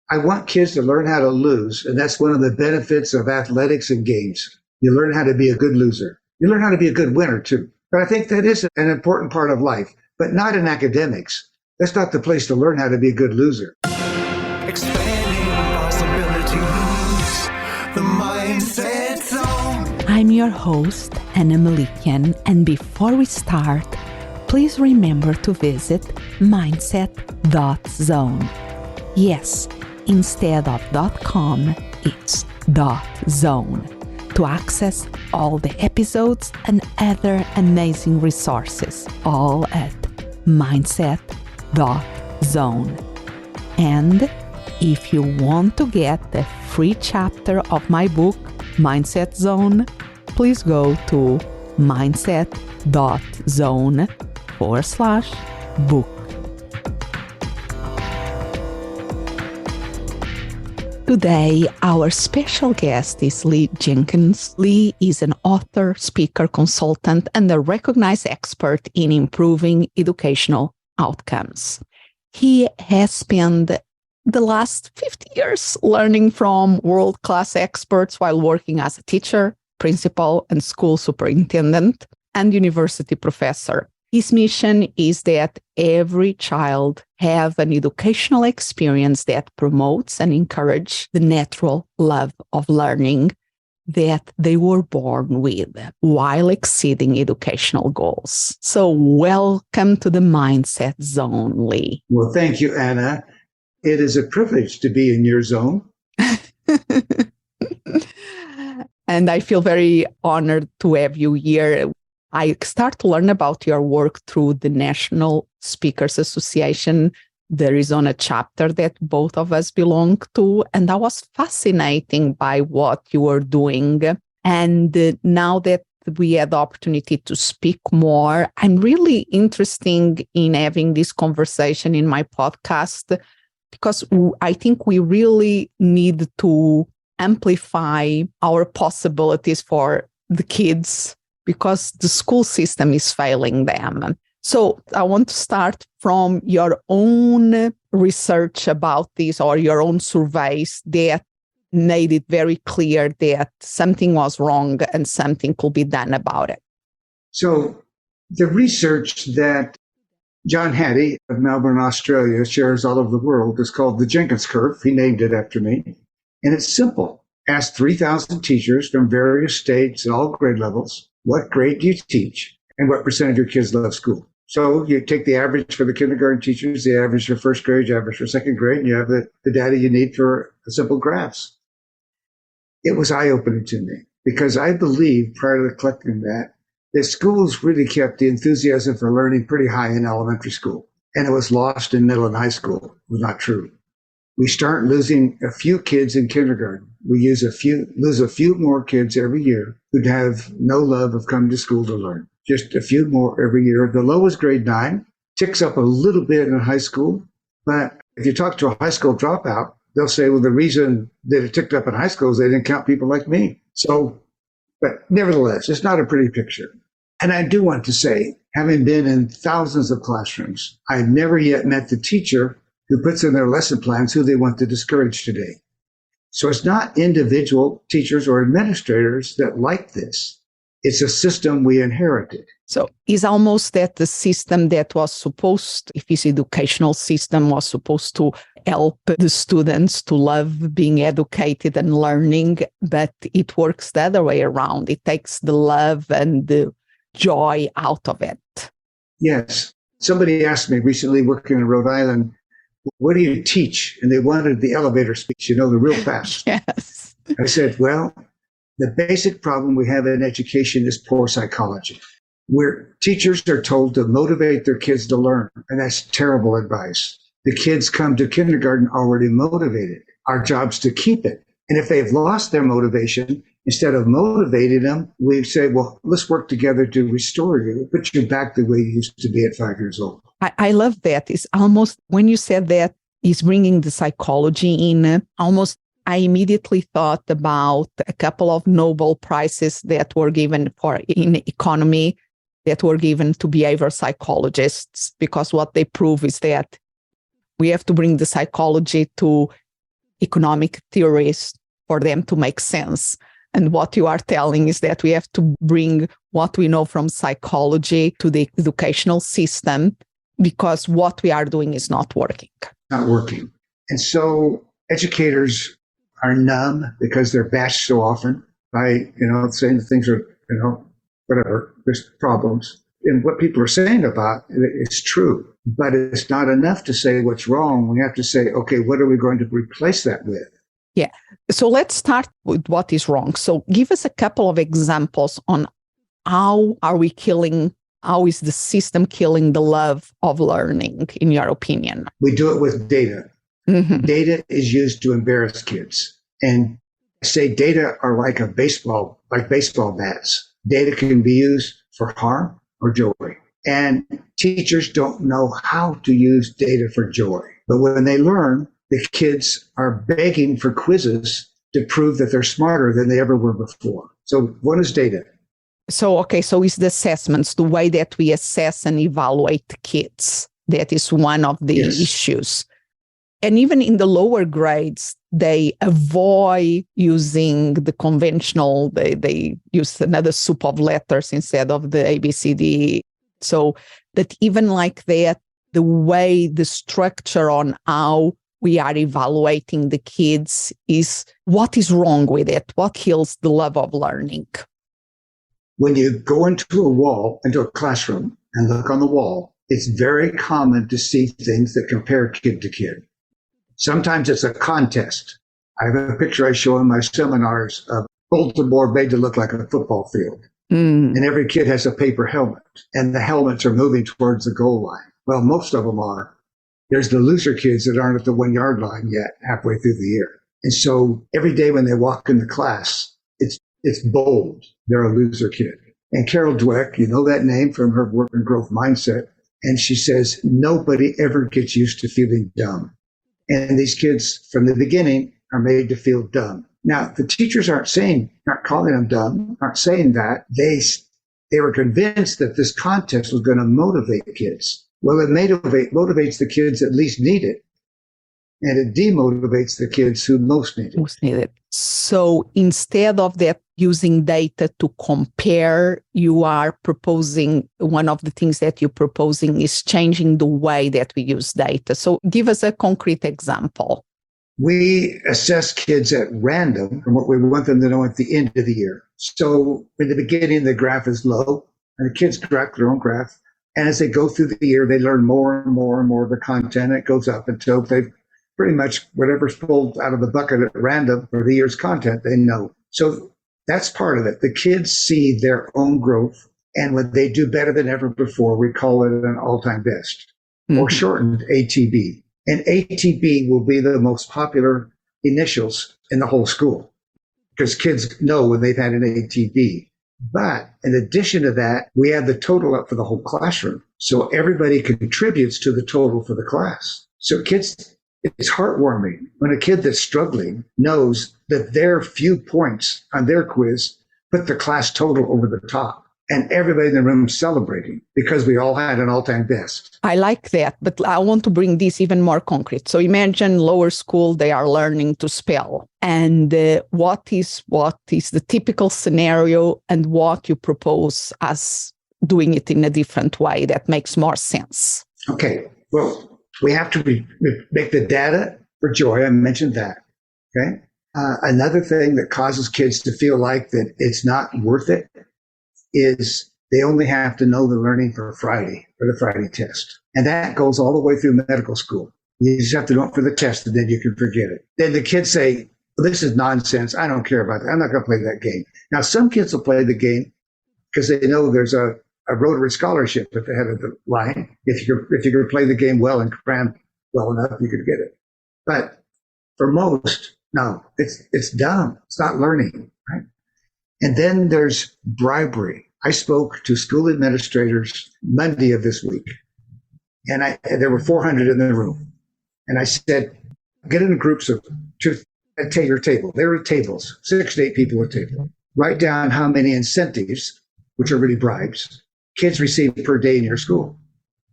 I want kids to learn how to lose. And that's one of the benefits of athletics and games. You learn how to be a good loser. You learn how to be a good winner too. But I think that is an important part of life, but not in academics. That's not the place to learn how to be a good loser. Expanding possibilities, the mindset zone. I'm your host, Anna Melikian, and before we start, please remember to visit mindset.zone. Yes, instead of .com, it's .zone to access all the episodes and other amazing resources, all at mindset.zone. And if you want to get the free chapter of my book, Mindset Zone, please go to mindset.zone/book. Today, our special guest is Lee Jenkins. Lee is an author, speaker, consultant, and a recognized expert in improving educational outcomes. He has spent the last 50 years learning from world-class experts while working as a teacher, principal, and school superintendent, and university professor. His mission is that every child have an educational experience that promotes and encourages the natural love of learning that they were born with while exceeding educational goals. So welcome to the Mindset Zone, Lee. Well, thank you, Anna. It is a privilege to be in your zone. And I feel very honored to have you here. I start to learn about your work through the National Speakers Association. There is on a chapter that both of us belong to, and I was fascinated by what you were doing. And now that we had the opportunity to speak more, I'm really interested in having this conversation in my podcast because I think we really need to amplify our possibilities for the kids because the school system is failing them. So I want to start from your own research about this or your own surveys that made it very clear that something was wrong and something could be done about it. So the research that John Hattie of Melbourne, Australia, shares all over the world is called the Jenkins Curve. He named it after me. And it's simple. Ask 3,000 teachers from various states and all grade levels, what grade do you teach and what percent of your kids love school? So you take the average for the kindergarten teachers, the average for first grade, the average for second grade, and you have the data you need for simple graphs. It was eye-opening to me because I believe prior to collecting that schools really kept the enthusiasm for learning pretty high in elementary school, and it was lost in middle and high school. It was not true. We start losing a few kids in kindergarten. We lose a few more kids every year who'd have no love of coming to school to learn. Just a few more every year. The lowest grade 9 ticks up a little bit in high school, but if you talk to a high school dropout, they'll say, well, the reason that it ticked up in high school is they didn't count people like me. So, but nevertheless, it's not a pretty picture. And I do want to say, having been in thousands of classrooms, I've never yet met the teacher who puts in their lesson plans who they want to discourage today. So it's not individual teachers or administrators that like this. It's a system we inherited. So it's almost that the system that was supposed, if this educational system was supposed to help the students to love being educated and learning, but it works the other way around. It takes the love and the joy out of it. Yes. Somebody asked me recently, working in Rhode Island, what do you teach? And they wanted the elevator speech, the real fast. Yes. I said, well, the basic problem we have in education is poor psychology, where teachers are told to motivate their kids to learn. And that's terrible advice. The kids come to kindergarten already motivated. Our job's to keep it. And if they've lost their motivation, instead of motivating them, we say, well, let's work together to restore you, put you back the way you used to be at 5 years old. I love that. It's almost, when you said that, is bringing the psychology in, almost I immediately thought about a couple of Nobel Prizes that were given in economy, that were given to behavior psychologists, because what they prove is that we have to bring the psychology to economic theories for them to make sense. And what you are telling is that we have to bring what we know from psychology to the educational system because what we are doing is not working. Not working. And so educators are numb because they're bashed so often by, saying things are, whatever, there's problems. And what people are saying about it's true, but it's not enough to say what's wrong. We have to say, okay, what are we going to replace that with? Yeah. So let's start with what is wrong. So give us a couple of examples on how is the system killing the love of learning, in your opinion? We do it with data. Mm-hmm. Data is used to embarrass kids. And say data are like baseball bats. Data can be used for harm or joy. And teachers don't know how to use data for joy. But when they learn, the kids are begging for quizzes to prove that they're smarter than they ever were before. So what is data? So it's the assessments, the way that we assess and evaluate kids. That is one of the issues. And even in the lower grades, they avoid using the conventional, they use another soup of letters instead of the ABCD. So that even like that, the way, the structure on how we are evaluating the kids is what is wrong with it? What kills the love of learning? When you go into a classroom and look on the wall, it's very common to see things that compare kid to kid. Sometimes it's a contest. I have a picture I show in my seminars of Baltimore made to look like a football field. And every kid has a paper helmet, and the helmets are moving towards the goal line. Well, most of them are. There's the loser kids that aren't at the 1 yard line yet, halfway through the year. And so every day when they walk into class, it's bold. They're a loser kid. And Carol Dweck, you know that name from her work in growth mindset. And she says, nobody ever gets used to feeling dumb. And these kids from the beginning are made to feel dumb. Now, the teachers aren't calling them dumb, aren't saying that. They were convinced that this contest was going to motivate kids. Well, it motivates the kids that least need it. And it demotivates the kids who most need it. So instead of that, using data to compare, you are proposing, one of the things that you're proposing is changing the way that we use data. So give us a concrete example. We assess kids at random from what we want them to know at the end of the year. So in the beginning, the graph is low, and the kids track their own graph. And as they go through the year, they learn more and more and more of the content. It goes up until they've pretty much whatever's pulled out of the bucket at random for the year's content, they know. So that's part of it. The kids see their own growth. And when they do better than ever before, we call it an all-time best, or shortened ATB. And ATB will be the most popular initials in the whole school because kids know when they've had an ATB. But in addition to that, we add the total up for the whole classroom. So everybody contributes to the total for the class. So kids, it's heartwarming when a kid that's struggling knows that their few points on their quiz put the class total over the top. And everybody in the room is celebrating because we all had an all-time best. I like that, but I want to bring this even more concrete. So imagine lower school, they are learning to spell. And what is the typical scenario and what you propose as doing it in a different way that makes more sense? Okay, well, we have to make the data for joy. I mentioned that, okay? Another thing that causes kids to feel like that it's not worth it is they only have to know the learning for the Friday test. And that goes all the way through medical school. You just have to know it for the test and then you can forget it. Then the kids say, well, this is nonsense. I don't care about that. I'm not going to play that game. Now, some kids will play the game because they know there's a Rotary scholarship at the head of the line. If you can play the game well and cram well enough, you could get it. But for most, no, it's dumb. It's not learning, right? And then there's bribery. I spoke to school administrators Monday of this week, and there were 400 in the room. And I said, get in groups of two at your table. There are tables, 6 to 8 people at table. Write down how many incentives, which are really bribes, kids receive per day in your school.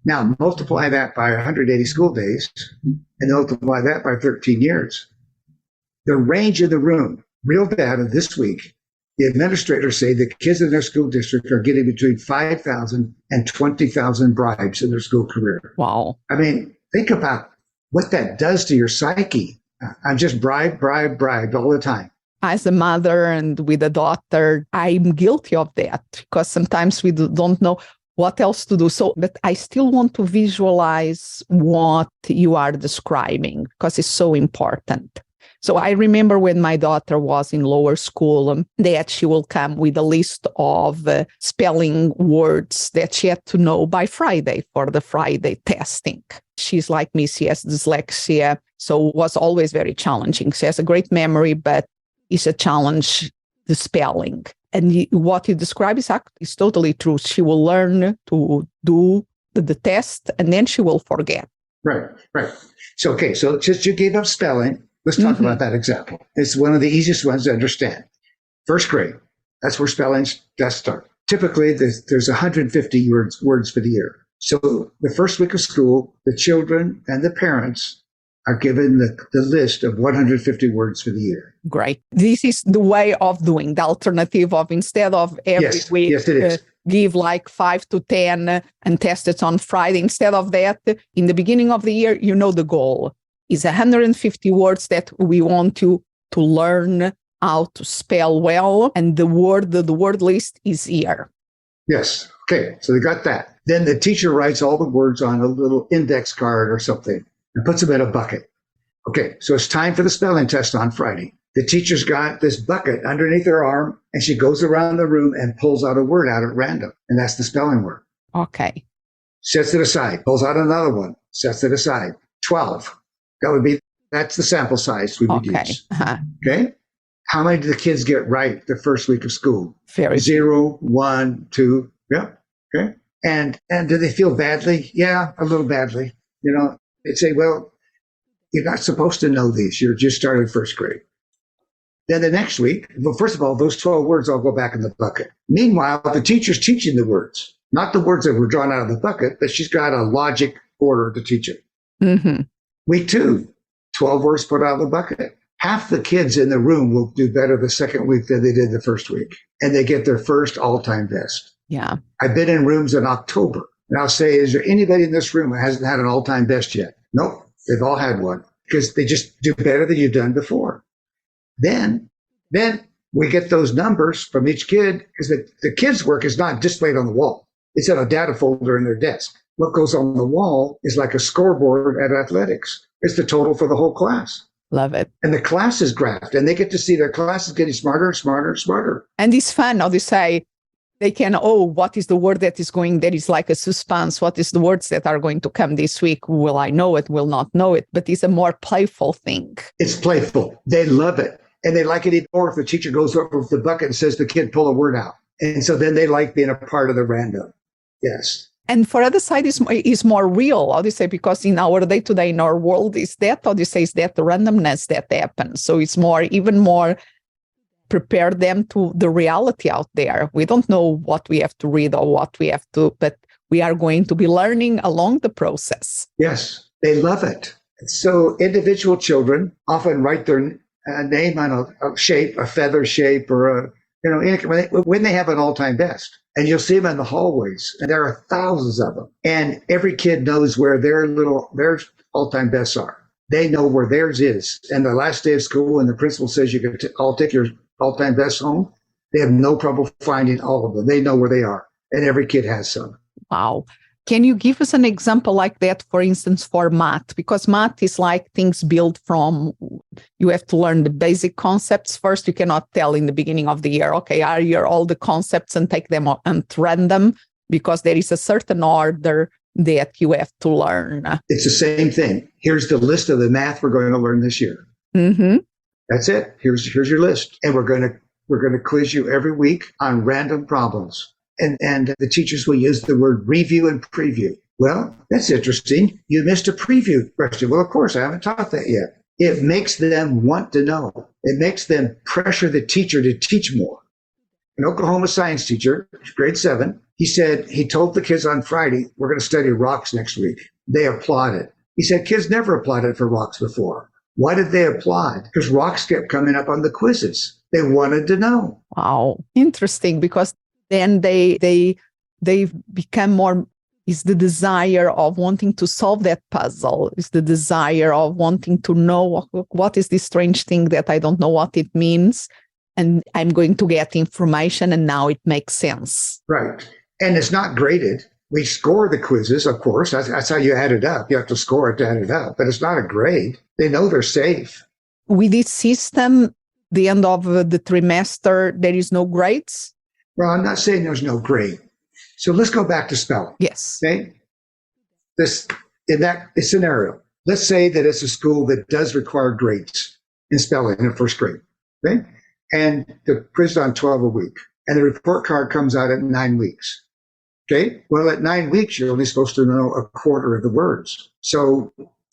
Now, multiply that by 180 school days and multiply that by 13 years. The range in the room, real data this week, the administrators say the kids in their school district are getting between 5,000 and 20,000 bribes in their school career. Wow. I mean, think about what that does to your psyche. I'm just bribed all the time. As a mother and with a daughter, I'm guilty of that because sometimes we don't know what else to do. So, but I still want to visualize what you are describing because it's so important. So I remember when my daughter was in lower school that she will come with a list of spelling words that she had to know by Friday for the Friday testing. She's like me, she has dyslexia, so it was always very challenging. She has a great memory, but it's a challenge, the spelling. And what you describe is totally true. She will learn to do the test and then she will forget. Right. So since you gave up spelling, let's talk about that example. It's one of the easiest ones to understand. First grade, that's where spelling does start. Typically, there's 150 words for the year. So the first week of school, the children and the parents are given the list of 150 words for the year. Great. This is the way of doing the alternative of instead of every week. Yes, it is. Give like 5 to 10 and test it on Friday. Instead of that, in the beginning of the year, the goal is 150 words that we want you to learn how to spell well. And the word list is here. Yes. Okay. So they got that. Then the teacher writes all the words on a little index card or something and puts them in a bucket. Okay. So it's time for the spelling test on Friday. The teacher's got this bucket underneath her arm and she goes around the room and pulls out a word out at random. And that's the spelling word. Okay. Sets it aside, pulls out another one, sets it aside. 12. That's the sample size we would use. Uh-huh. Okay. How many do the kids get right the first week of school? Very 0, 1, 2. Yeah. Okay. And do they feel badly? Yeah, a little badly. They'd say, well, you're not supposed to know these. You're just started first grade. Then the next week, well, first of all, those 12 words all go back in the bucket. Meanwhile, the teacher's teaching the words, not the words that were drawn out of the bucket, but she's got a logic order to teach it. Mm-hmm. Week 2, 12 words put out of the bucket. Half the kids in the room will do better the second week than they did the first week. And they get their first all-time best. Yeah. I've been in rooms in October. And I'll say, is there anybody in this room who hasn't had an all-time best yet? Nope. They've all had one because they just do better than you've done before. Then we get those numbers from each kid because the kids' work is not displayed on the wall. It's in a data folder in their desk. What goes on the wall is like a scoreboard at athletics. It's the total for the whole class. Love it. And the class is graphed, and they get to see their class is getting smarter and smarter and smarter. And it's fun. How they say they can, what is the word that is going, that is like a suspense. What is the words that are going to come this week? Will I know it? Will not know it? But it's a more playful thing. It's playful. They love it. And they like it even more if the teacher goes over with the bucket and says the kid pull a word out. And so then they like being a part of the random. Yes. And for other side is more real, how do you say, because in our day-to-day, in our world, is that, how do you say, is that the randomness that happens. So it's even more prepare them to the reality out there. We don't know what we have to read or what we have to, but we are going to be learning along the process. Yes, they love it. So individual children often write their name on a shape, a feather shape, or when they have an all-time best. And you'll see them in the hallways, and there are thousands of them. And every kid knows where their all-time bests are. They know where theirs is. And the last day of school, and the principal says you can all take your all-time bests home, they have no trouble finding all of them. They know where they are, and every kid has some. Wow. Can you give us an example like that, for instance, for math? Because math is like things built from, you have to learn the basic concepts first. You cannot tell in the beginning of the year, okay, are here all the concepts and take them and random, because there is a certain order that you have to learn. It's the same thing. Here's the list of the math we're going to learn this year. Mm-hmm. That's it. Here's your list. And we're going to quiz you every week on random problems. And the teachers will use the word review and preview. Well, that's interesting. You missed a preview question. Well, of course, I haven't taught that yet. It makes them want to know. It makes them pressure the teacher to teach more. An Oklahoma science teacher, grade 7, he told the kids on Friday, we're going to study rocks next week. They applauded. He said, kids never applauded for rocks before. Mm-hmm. Why did they applaud? Because rocks kept coming up on the quizzes. They wanted to know. Wow, interesting. Because then they become more. Is the desire of wanting to solve that puzzle? Is the desire of wanting to know what is this strange thing that I don't know what it means, and I'm going to get information, and now it makes sense. Right. And it's not graded. We score the quizzes, of course. That's how you add it up. You have to score it to add it up, but it's not a grade. They know they're safe. With this system, the end of the trimester, there is no grades? Well, I'm not saying there's no grade. So let's go back to spelling. Yes. Okay. In that scenario, let's say that it's a school that does require grades in spelling in first grade. Okay. And the quiz on 12 a week. And the report card comes out at 9 weeks. Okay. Well, at 9 weeks, you're only supposed to know a quarter of the words. So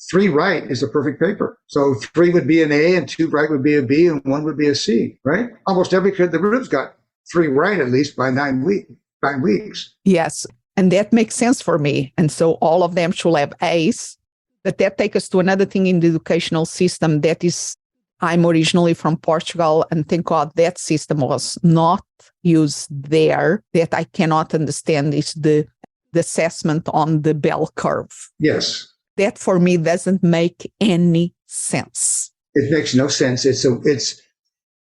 3 right is a perfect paper. So 3 would be an A, and 2 right would be a B, and 1 would be a C, right? Almost every kid in the room's got 3 right at least by 9 weeks. Yes. And that makes sense for me. And so all of them should have A's. But that takes us to another thing in the educational system that is, I'm originally from Portugal, and thank God that system was not used there. That I cannot understand is the assessment on the bell curve. Yes. That for me doesn't make any sense. It makes no sense. It's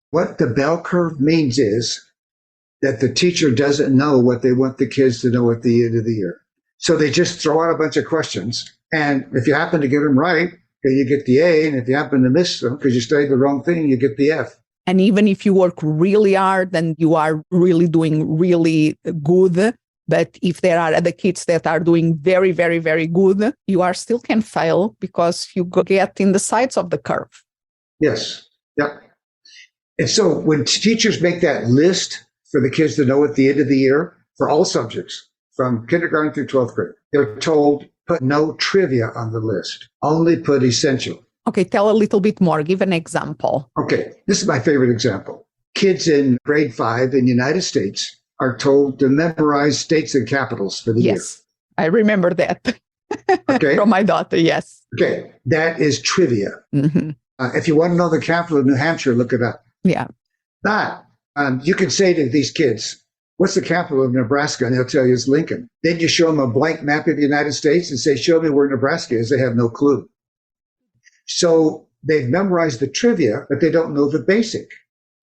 what the bell curve means is that the teacher doesn't know what they want the kids to know at the end of the year. So they just throw out a bunch of questions. And if you happen to get them right, then you get the A. And if you happen to miss them because you studied the wrong thing, you get the F. And even if you work really hard, then you are really doing really good. But if there are other kids that are doing very, very, very good, you are still can fail because you get in the sides of the curve. Yes. Yep. And so when teachers make that list for the kids to know at the end of the year, for all subjects, from kindergarten through 12th grade, they're told, put no trivia on the list, only put essential. Okay, tell a little bit more. Give an example. Okay, this is my favorite example. Kids in grade 5 in the United States are told to memorize states and capitals for the year. Yes, I remember that. Okay. From my daughter, yes. Okay, that is trivia. Mm-hmm. If you want to know the capital of New Hampshire, look it up. Yeah. But you can say to these kids, what's the capital of Nebraska? And they'll tell you it's Lincoln. Then you show them a blank map of the United States and say, show me where Nebraska is. They have no clue. So they've memorized the trivia, but they don't know the basic.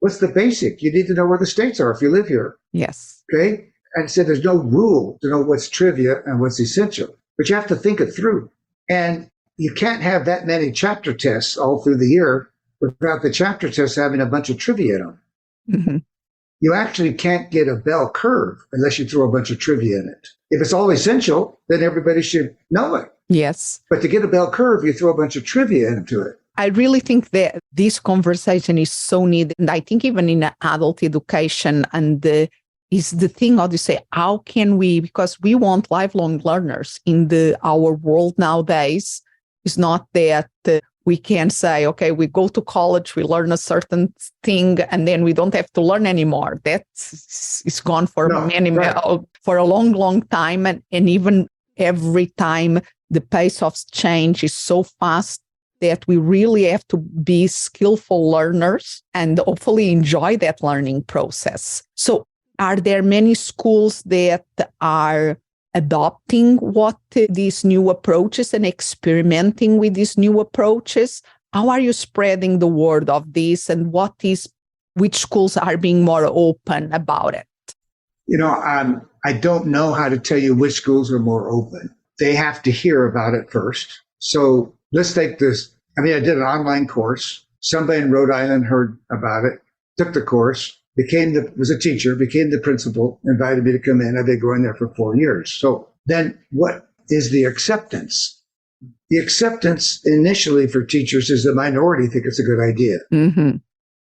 What's the basic? You need to know where the states are if you live here. Yes. Okay. And so there's no rule to know what's trivia and what's essential, but you have to think it through. And you can't have that many chapter tests all through the year without the chapter tests having a bunch of trivia in them. Mm-hmm. You actually can't get a bell curve unless you throw a bunch of trivia in it. If it's all essential, then everybody should know it. Yes. But to get a bell curve, you throw a bunch of trivia into it. I really think that this conversation is so needed. And I think even in adult education is the thing, how do you say, how can we, because we want lifelong learners in our world nowadays. It's not that we can say, okay, we go to college, we learn a certain thing, and then we don't have to learn anymore. It's gone for for a long, long time. And even every time the pace of change is so fast that we really have to be skillful learners and hopefully enjoy that learning process. So are there many schools that are adopting these new approaches and experimenting with these new approaches? How are you spreading the word of this, and which schools are being more open about it? I don't know how to tell you which schools are more open. They have to hear about it first. So let's take this. I did an online course. Somebody in Rhode Island heard about it, took the course, was a teacher, became the principal, invited me to come in. I've been going there for 4 years. So then what is the acceptance? The acceptance initially for teachers is the minority think it's a good idea. Mm-hmm.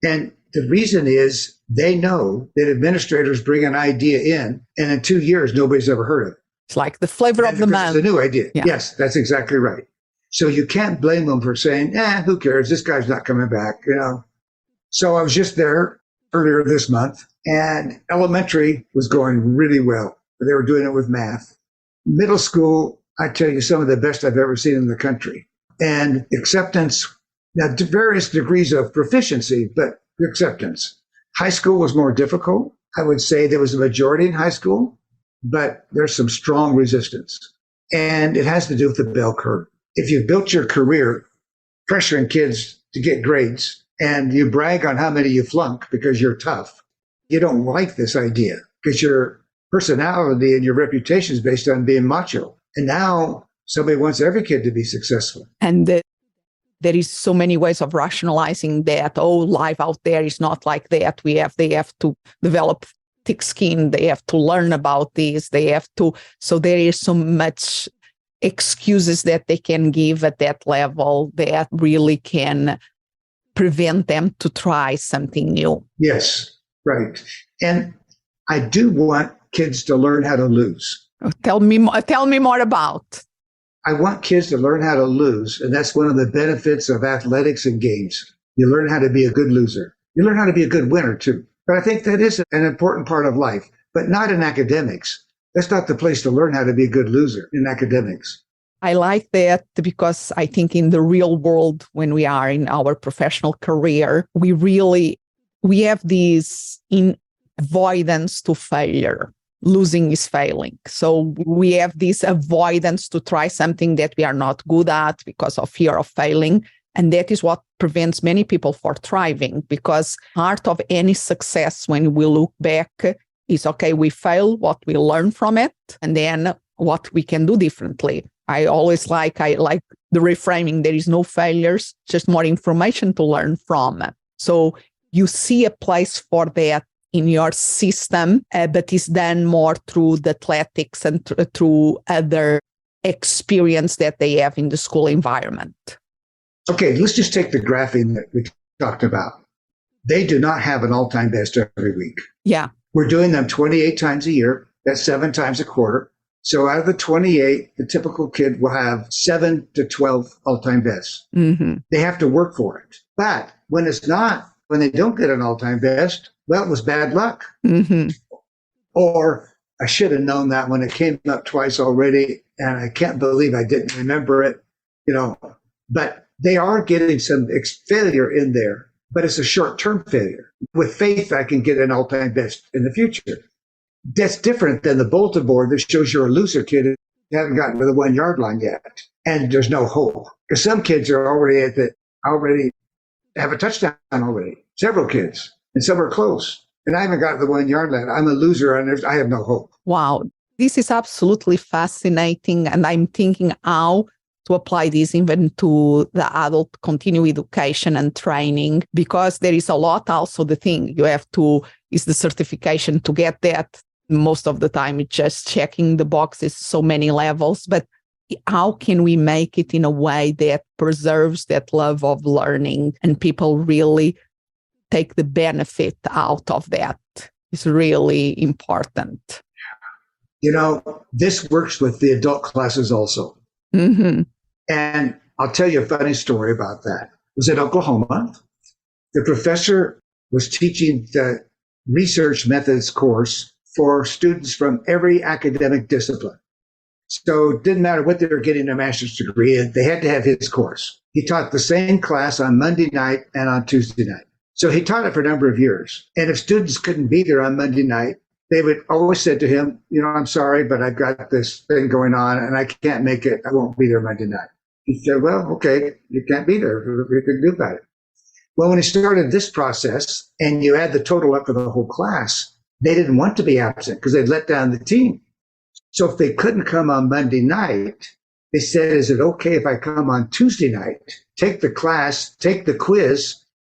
And the reason is they know that administrators bring an idea in, and in 2 years, nobody's ever heard of it. It's like the flavor of the month. It's a new idea. Yeah. Yes, that's exactly right. So you can't blame them for saying, who cares? This guy's not coming back, So I was just there earlier this month, and elementary was going really well. They were doing it with math. Middle school, I tell you, some of the best I've ever seen in the country. And acceptance Now, to various degrees of proficiency, but acceptance. High school was more difficult. I would say there was a majority in high school, but there's some strong resistance. And it has to do with the bell curve. If you've built your career pressuring kids to get grades and you brag on how many you flunk because you're tough, you don't like this idea because your personality and your reputation is based on being macho. And now somebody wants every kid to be successful. And there is so many ways of rationalizing that. Oh, life out there is not like that. They have to develop thick skin. They have to learn about this. So there is so much excuses that they can give at that level that really can prevent them to try something new. Yes, right. And I do want kids to learn how to lose. Tell me more about. I want kids to learn how to lose. And that's one of the benefits of athletics and games. You learn how to be a good loser. You learn how to be a good winner too. But I think that is an important part of life, but not in academics. That's not the place to learn how to be a good loser in academics. I like that because I think in the real world, when we are in our professional career, we have this avoidance to failure. Losing is failing. So we have this avoidance to try something that we are not good at because of fear of failing. And that is what prevents many people from thriving, because part of any success when we look back is, okay, we fail, what we learn from it, and then what we can do differently. I like the reframing, there is no failures, just more information to learn from. So you see a place for that in your system, but it's done more through the athletics and through other experience that they have in the school environment. Okay, let's just take the graphing that we talked about. They do not have an all-time best every week. Yeah. We're doing them 28 times a year. That's 7 times a quarter. So out of the 28, the typical kid will have 7 to 12 all-time bests. Mm-hmm. They have to work for it. But when they don't get an all-time best, well, it was bad luck. Mm-hmm. Or I should have known that when it came up twice already, and I can't believe I didn't remember it, But they are getting some failure in there, but it's a short-term failure. With faith, I can get an all-time best in the future. That's different than the bulletin board that shows you're a loser kid and you haven't gotten to the 1 yard line yet, and there's no hope. Because some kids are already have a touchdown already, several kids, and some are close. And I haven't got to the 1 yard line. I'm a loser, and I have no hope. Wow, this is absolutely fascinating, and I'm thinking how to apply this even to the adult continuing education and training, because there is a lot also the thing you have to, is the certification to get that. Most of the time it's just checking the boxes, so many levels, but how can we make it in a way that preserves that love of learning and people really take the benefit out of that? Is really important. This works with the adult classes also. Mm-hmm. And I'll tell you a funny story about that. It was in Oklahoma. The professor was teaching the research methods course for students from every academic discipline. So it didn't matter what they were getting a master's degree in, they had to have his course. He taught the same class on Monday night and on Tuesday night. So he taught it for a number of years. And if students couldn't be there on Monday night, they would always say to him, I'm sorry, but I've got this thing going on and I can't make it. I won't be there Monday night. He said, well, okay, you can't be there. What you can do about it? Well, when he started this process and you add the total up for the whole class, they didn't want to be absent because they'd let down the team. So if they couldn't come on Monday night, they said, is it okay if I come on Tuesday night, take the class, take the quiz,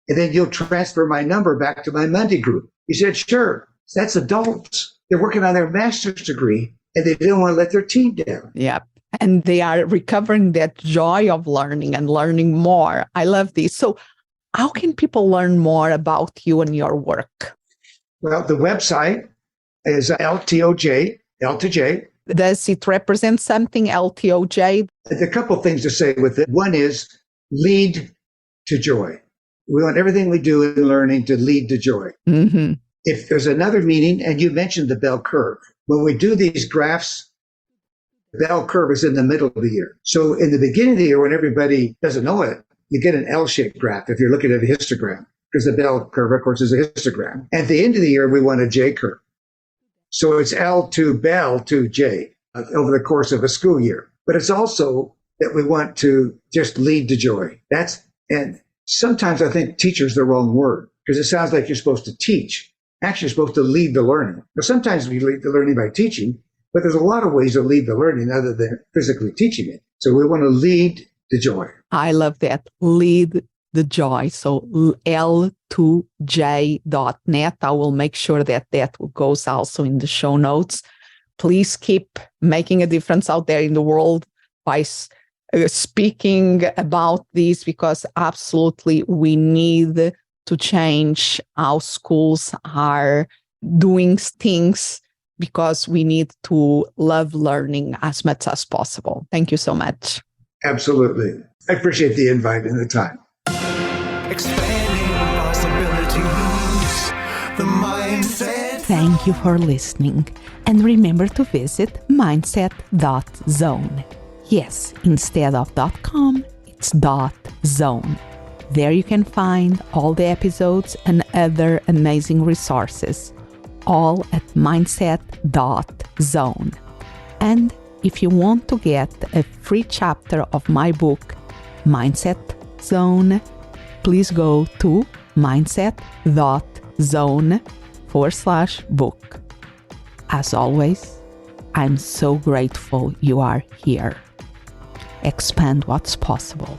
and then you'll transfer my number back to my Monday group? He said, sure. That's adults. They're working on their master's degree and they didn't want to let their team down. Yeah. And they are recovering that joy of learning and learning more. I love this. So how can people learn more about you and your work? Well, the website is LTOJ, L2J. Does it represent something, LTOJ? There's a couple of things to say with it. One is lead to joy. We want everything we do in learning to lead to joy. Mm-hmm. If there's another meaning, and you mentioned the bell curve, when we do these graphs, the bell curve is in the middle of the year. So in the beginning of the year, when everybody doesn't know it, you get an L-shaped graph if you're looking at a histogram, because the bell curve, of course, is a histogram. At the end of the year, we want a J curve. So it's L to bell to J over the course of a school year. But it's also that we want to just lead to joy. And sometimes I think teacher is the wrong word, because it sounds like you're supposed to teach. Actually, you're supposed to lead the learning. Now, sometimes we lead the learning by teaching, but there's a lot of ways to lead the learning other than physically teaching it. So we want to lead the joy. I love that. Lead the joy. So L2J.net. I will make sure that goes also in the show notes. Please keep making a difference out there in the world by speaking about this, because absolutely we need to change how schools are doing things, because we need to love learning as much as possible. Thank you so much. Absolutely. I appreciate the invite and the time. Expanding possibilities, the mindset. Thank you for listening. And remember to visit mindset.zone. Yes, instead of .com, it's .zone. There you can find all the episodes and other amazing resources, all at mindset.zone. And if you want to get a free chapter of my book, Mindset Zone, please go to mindset.zone/book. As always, I'm so grateful you are here. Expand what's possible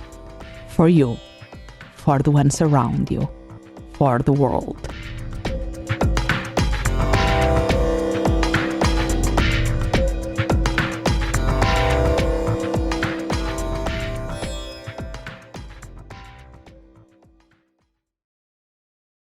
for you, for the ones around you, for the world.